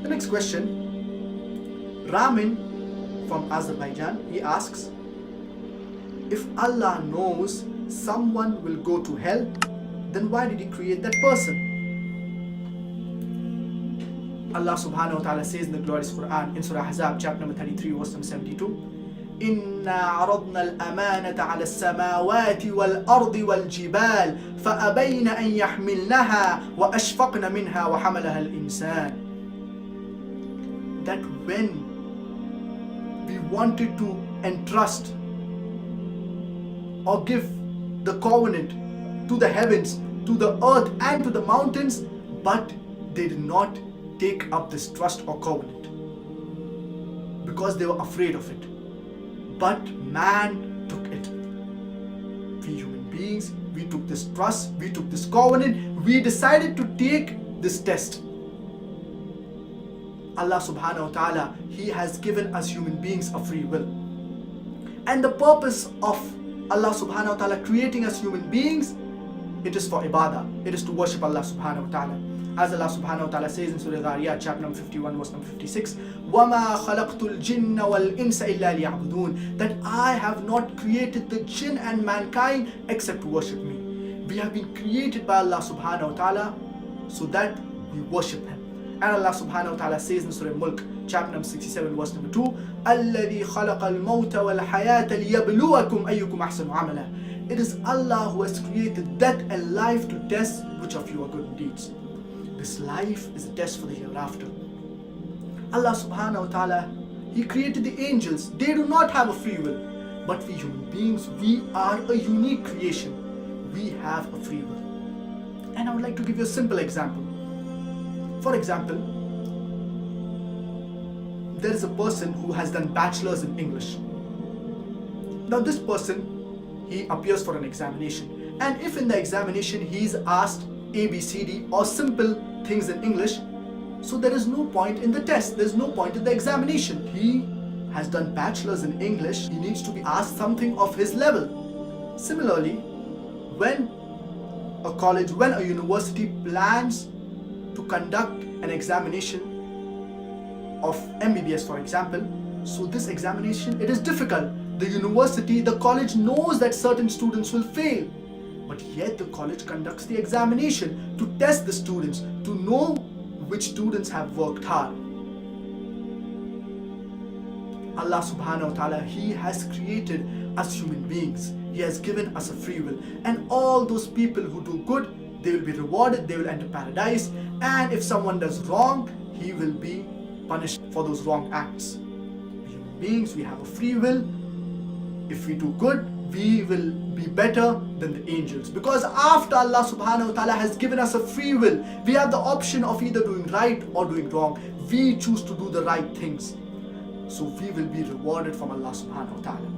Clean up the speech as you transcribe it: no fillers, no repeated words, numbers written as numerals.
The next question, Ramin from Azerbaijan, he asks, if Allah knows someone will go to hell, then why did He create that person? Allah subhanahu wa ta'ala says in the glorious Quran in Surah Ahzab chapter number 33 verse number 72, إِنَّا عَرَضْنَا الْأَمَانَةَ عَلَى السَّمَاوَاتِ وَالْأَرْضِ وَالْجِبَالِ فَأَبَيْنَ أَنْ يَحْمِلْنَهَا وَأَشْفَقْنَ مِنْهَا وَحَمَلَهَا الْإِنسَانِ. That when we wanted to entrust or give the covenant to the heavens, to the earth and to the mountains, but they did not take up this trust or covenant because they were afraid of it. But man took it. We human beings, we took this trust, we took this covenant, we decided to take this test. Allah subhanahu wa ta'ala, He has given us human beings a free will. And the purpose of Allah subhanahu wa ta'ala creating us human beings, it is for ibadah. It is to worship Allah subhanahu wa ta'ala. As Allah subhanahu wa ta'ala says in Surah Dhariyat chapter number 51 verse number 56, وَمَا خَلَقْتُ الْجِنَّ وَالْإِنسَ إِلَّا لِيَعْبُدُونَ, that I have not created the jinn and mankind except to worship me. We have been created by Allah subhanahu wa ta'ala so that we worship Him. And Allah subhanahu wa ta'ala says in Surah Mulk chapter number 67 verse number 2, الَّذِي خَلَقَ الْمَوْتَ وَالْحَيَاةَ لِيَبْلُوَكُمْ أَيُّكُمْ أَحْسَنُ عَمَلًا. It is Allah who has created death and life to test which of you are good in deeds. This life is a test for the hereafter. Allah subhanahu wa ta'ala, He created the angels. They do not have a free will. But we human beings, we are a unique creation. We have a free will. And I would like to give you a simple example. For example, there is a person who has done bachelor's in English. Now this person, he appears for an examination. And if in the examination he is asked A, B, C, D or simple things in English, so there is no point in the test, there is no point in the examination. He has done bachelor's in English, he needs to be asked something of his level. Similarly, when a college, when a university plans to conduct an examination of MBBS for example, so this examination, it is difficult. The university, the college knows that certain students will fail, but yet the college conducts the examination to test the students, to know which students have worked hard. Allah subhanahu wa ta'ala, He has created us human beings. He has given us a free will. And all those people who do good, they will be rewarded, they will enter paradise. And if someone does wrong, he will be punished for those wrong acts. We human beings, we have a free will. If we do good, we will be better than the angels. Because after Allah subhanahu wa ta'ala has given us a free will, we have the option of either doing right or doing wrong. We choose to do the right things. So we will be rewarded from Allah subhanahu wa ta'ala.